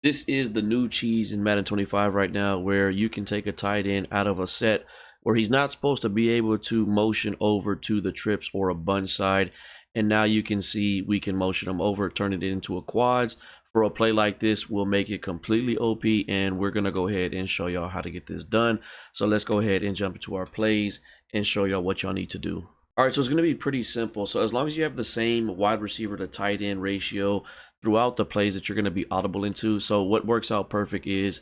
This is the new cheese in Madden 25 right now, where you can take a tight end out of a set where he's not supposed to be able to motion over to the trips or a bunch side. And now you can see we can motion him over, turn it into a quads. For a play like this, we'll make it completely OP, and we're going to go ahead and show y'all how to get this done. So let's go ahead and jump into our plays and show y'all what y'all need to do. All right, so it's going to be pretty simple. So as long as you have the same wide receiver to tight end ratio throughout the plays that you're going to be audible into. So what works out perfect is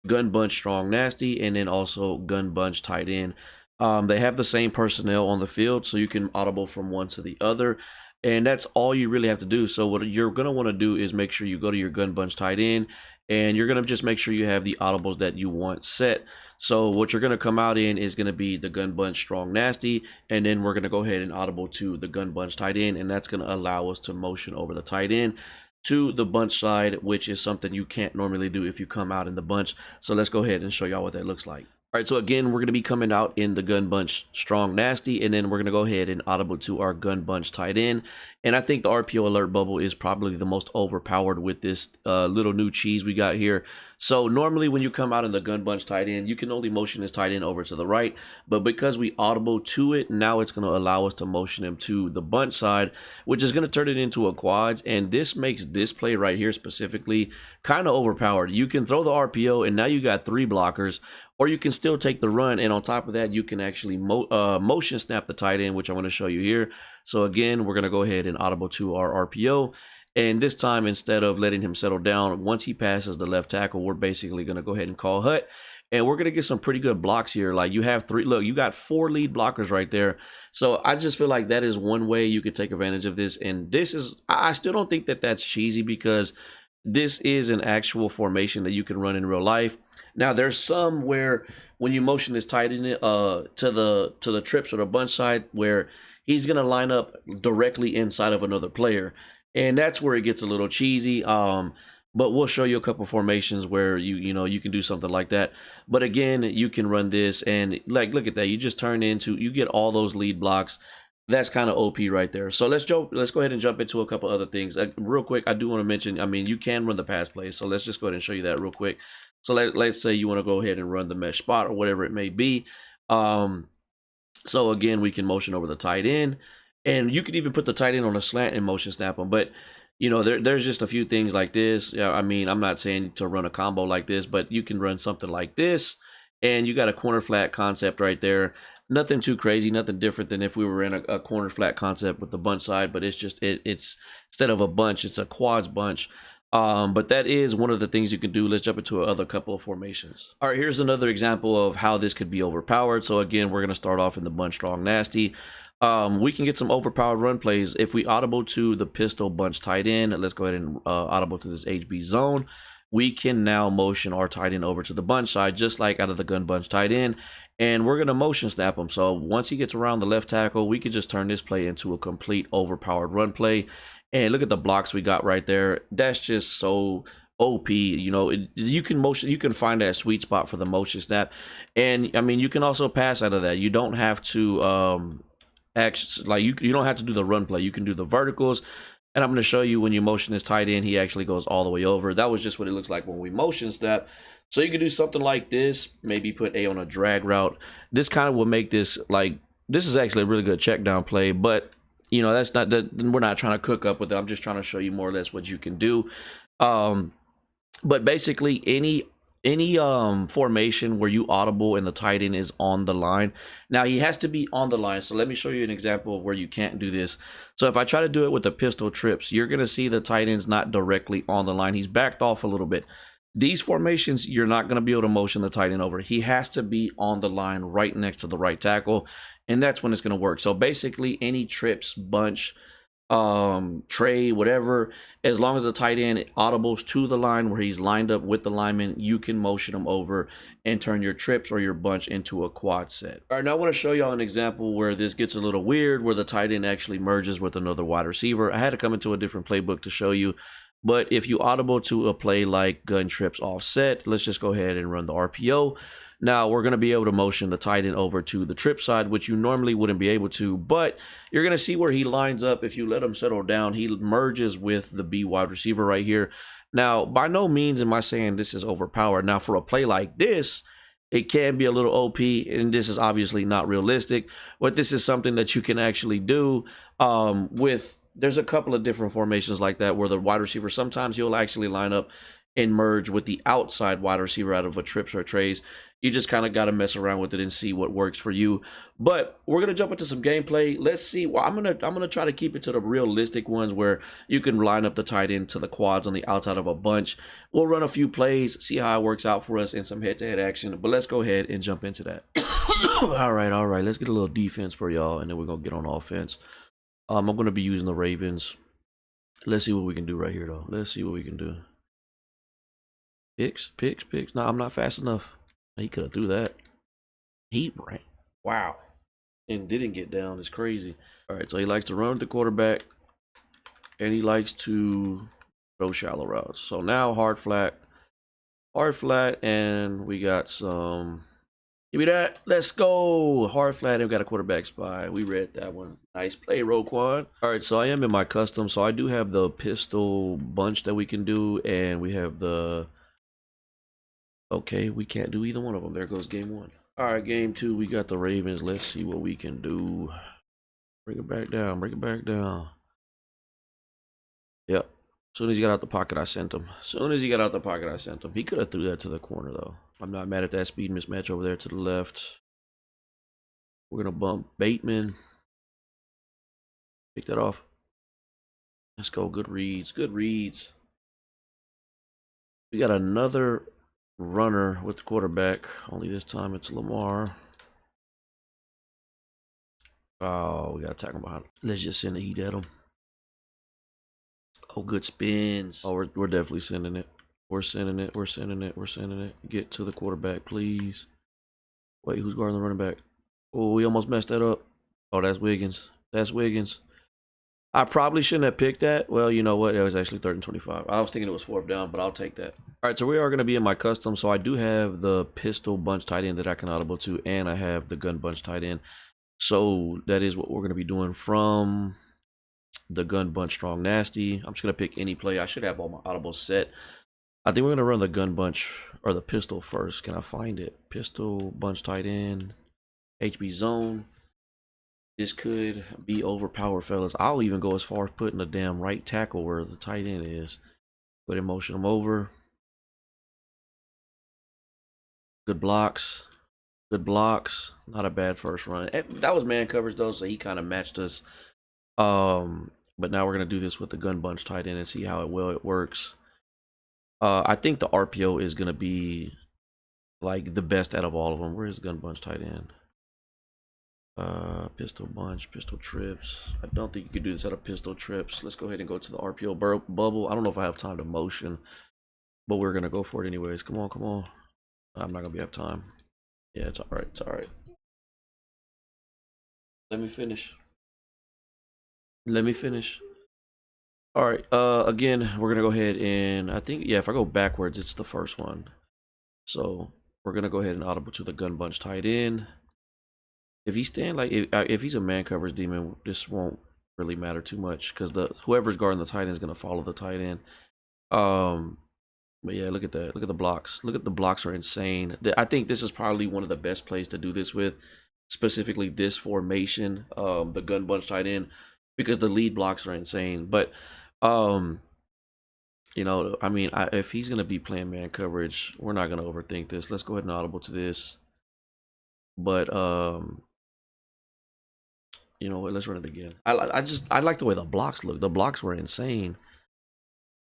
gun bunch strong nasty, and then also gun bunch tight end. They have the same personnel on the field, so you can audible from one to the other. And that's all you really have to do. So what you're going to want to do is make sure you go to your gun bunch tight end, and you're going to just make sure you have the audibles that you want set. So what you're going to come out in is going to be the gun bunch strong nasty, and then we're going to go ahead and audible to the gun bunch tight end, and that's going to allow us to motion over the tight end to the bunch side, which is something you can't normally do if you come out in the bunch. So let's go ahead and show y'all what that looks like. All right, so again, we're going to be coming out in the gun bunch strong nasty, and then we're going to go ahead and audible to our gun bunch tight end. And I think the RPO alert bubble is probably the most overpowered with this little new cheese we got here. So normally when you come out in the gun bunch tight end, you can only motion this tight end over to the right, but because we audible to it, now it's going to allow us to motion him to the bunch side, which is going to turn it into a quads. And this makes this play right here specifically kind of overpowered. You can throw the RPO, and now you got 3 blockers, or you can still take the run, and on top of that, you can actually motion snap the tight end, which I'm going to show you here. So again, we're going to go ahead and audible to our RPO. And this time, instead of letting him settle down, once he passes the left tackle, we're basically going to go ahead and call hut. And we're going to get some pretty good blocks here. Like you have 3, look, you got 4 lead blockers right there. So I just feel like that is one way you could take advantage of this. And this is, I still don't think that that's cheesy, because this is an actual formation that you can run in real life. Now there's some where when you motion this tight end to the trips or the bunch side, where he's going to line up directly inside of another player. And that's where it gets a little cheesy. But we'll show you a couple formations where you can do something like that. But again, you can run this, and like, look at that. You just turn into, you get all those lead blocks. That's kind of OP right there. So let's go ahead and jump into a couple other things. Real quick, I do want to mention, I mean, you can run the pass plays. So let's just go ahead and show you that real quick. So let's say you want to go ahead and run the mesh spot or whatever it may be. So again, we can motion over the tight end. And you could even put the tight end on a slant and motion snap them. But, there's just a few things like this. Yeah, I mean, I'm not saying to run a combo like this, but you can run something like this. And you got a corner flat concept right there. Nothing too crazy, nothing different than if we were in a corner flat concept with the bunch side. But it's just, it's instead of a bunch, it's a quads bunch. But that is one of the things you can do. Let's jump into another couple of formations. All right, here's another example of how this could be overpowered. So again, we're going to start off in the bunch strong nasty. We can get some overpowered run plays if we audible to the pistol bunch tight end. Let's go ahead and audible to this HB zone. We can now motion our tight end over to the bunch side, just like out of the gun bunch tight end, and we're going to motion snap him. So once he gets around the left tackle, we can just turn this play into a complete overpowered run play. And look at the blocks we got right there. That's just so OP. You can find that sweet spot for the motion snap. And I mean, you can also pass out of that. You don't have to actually, like, you don't have to do the run play. You can do the verticals. And I'm going to show you when you motion this tight end, he actually goes all the way over. That was just what it looks like when we motion snap. So you can do something like this, maybe put A on a drag route. This kind of will make this, like, this is actually a really good check down play, but that's not that, we're not trying to cook up with it. I'm just trying to show you more or less what you can do. But basically any formation where you audible and the tight end is on the line. Now he has to be on the line. So let me show you an example of where you can't do this. So if I try to do it with the pistol trips, you're going to see the tight end's not directly on the line. He's backed off a little bit. These formations, you're not going to be able to motion the tight end over. He has to be on the line right next to the right tackle, and that's when it's going to work. So basically any trips, bunch, tray, whatever, as long as the tight end audibles to the line where he's lined up with the lineman, you can motion him over and turn your trips or your bunch into a quad set. All right, now I want to show y'all an example where this gets a little weird, where the tight end actually merges with another wide receiver. I had to come into a different playbook to show you. But if you audible to a play like gun trips offset, let's just go ahead and run the RPO. Now we're going to be able to motion the tight end over to the trip side, which you normally wouldn't be able to, but you're going to see where he lines up. If you let him settle down, he merges with the B wide receiver right here. Now, by no means am I saying this is overpowered. Now, for a play like this, it can be a little OP, and this is obviously not realistic, but this is something that you can actually do with. There's a couple of different formations like that where the wide receiver, sometimes he'll actually line up and merge with the outside wide receiver out of a trips or a trays. You just kind of got to mess around with it and see what works for you. But we're gonna jump into some gameplay. Let's see. Well, I'm gonna try to keep it to the realistic ones where you can line up the tight end to the quads on the outside of a bunch. We'll run a few plays, see how it works out for us in some head-to-head action. But let's go ahead and jump into that. all right. Let's get a little defense for y'all, and then we're gonna get on offense. I'm gonna be using the Ravens. Let's see what we can do right here, though. Let's see what we can do. Picks. No, I'm not fast enough. He could have threw that. He ran. Wow. And didn't get down. It's crazy. All right, so he likes to run with the quarterback, and he likes to throw shallow routes. So now hard flat, and we got some. Give me that. Let's go. Hard flat, and we got a quarterback spy. We read that one. Nice play, Roquan. All right, so I am in my custom. So I do have the pistol bunch that we can do, and we have the. Okay, we can't do either one of them. There goes game one. All right, game two, we got the Ravens. Let's see what we can do. Bring it back down. Yep. As soon as he got out the pocket, I sent him. He could have threw that to the corner, though. I'm not mad at that speed mismatch over there to the left. We're going to bump Bateman. Pick that off. Let's go. Good reads. We got another runner with the quarterback. Only this time it's Lamar. Oh, we got to attack him behind. Let's just send the heat at him. Oh, good spins. Oh, we're definitely sending it. We're sending it. Get to the quarterback, please. Wait, who's guarding the running back? Oh, we almost messed that up. Oh, that's Wiggins. I probably shouldn't have picked that. Well, you know what? It was actually 3rd and 25. I was thinking it was 4th down, but I'll take that. All right, so we are going to be in my custom. So I do have the pistol bunch tight end that I can audible to, and I have the gun bunch tight end. So that is what we're going to be doing from the gun bunch strong nasty. I'm just going to pick any play. I should have all my audibles set. I think we're going to run the gun bunch or the pistol first. Can I find it? Pistol bunch tight end, HB zone. This could be overpowered, fellas. I'll even go as far as putting the damn right tackle where the tight end is. Go ahead and motion him over. Good blocks. Not a bad first run. That was man coverage though, so he kind of matched us. But now we're gonna do this with the gun bunch tight end and see how well it works. I think the RPO is gonna be like the best out of all of them. Where is gun bunch tight end? Pistol bunch, pistol trips. I don't think you could do this out of pistol trips. Let's go ahead and go to the RPO bubble. I don't know if I have time to motion, but we're gonna go for it anyways. Come on. I'm not gonna have time. Yeah, it's all right. Let me finish. All right. Again, we're gonna go ahead and I think if I go backwards, it's the first one. So we're gonna go ahead and audible to the gun bunch tight end. If he's staying if he's a man coverage demon, this won't really matter too much because whoever's guarding the tight end is gonna follow the tight end. But yeah, look at that. Look at the blocks. The blocks are insane. I think this is probably one of the best plays to do this with, specifically this formation, the gun bunch tight end, because the lead blocks are insane. But you know, I mean, if he's gonna be playing man coverage, we're not gonna overthink this. Let's go ahead and audible to this. But you know what? Let's run it again. I like the way the blocks look. The blocks were insane.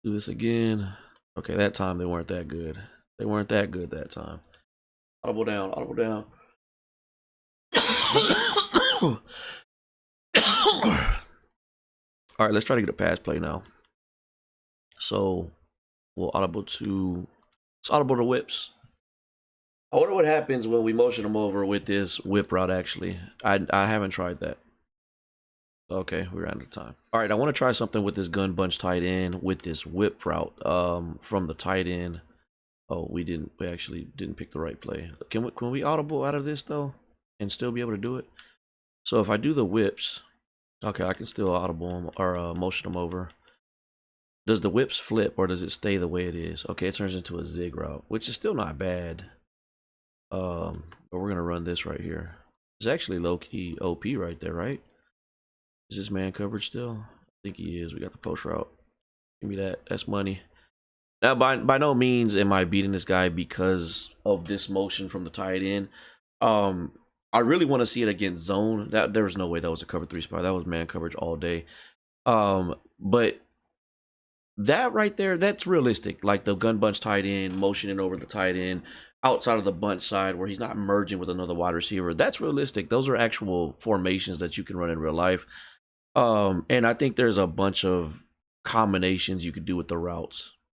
Do this again. Okay, that time they weren't that good. That time. Audible down. All right, let's try to get a pass play now. So we'll audible to whips. I wonder what happens when we motion them over with this whip route. Actually, I haven't tried that. Okay, we're out of time. All right, I want to try something with this gun bunch tight end with this whip route from the tight end. Oh, we actually didn't pick the right play. Can we audible out of this though and still be able to do it? So if I do the whips, okay, I can still audible them or motion them over. Does the whips flip or does it stay the way it is? Okay, it turns into a zig route, which is still not bad. But we're gonna run this right here. It's actually low-key OP right there, right? Is this man coverage still? I think he is. We got the post route. Give me that. That's money. Now, by no means am I beating this guy because of this motion from the tight end. I really want to see it against zone. That there was no way that was a cover 3 spot. That was man coverage all day. But that right there, that's realistic. Like the gun bunch tight end, motioning over the tight end outside of the bunch side where he's not merging with another wide receiver. That's realistic. Those are actual formations that you can run in real life. And I think there's a bunch of combinations you could do with the routes.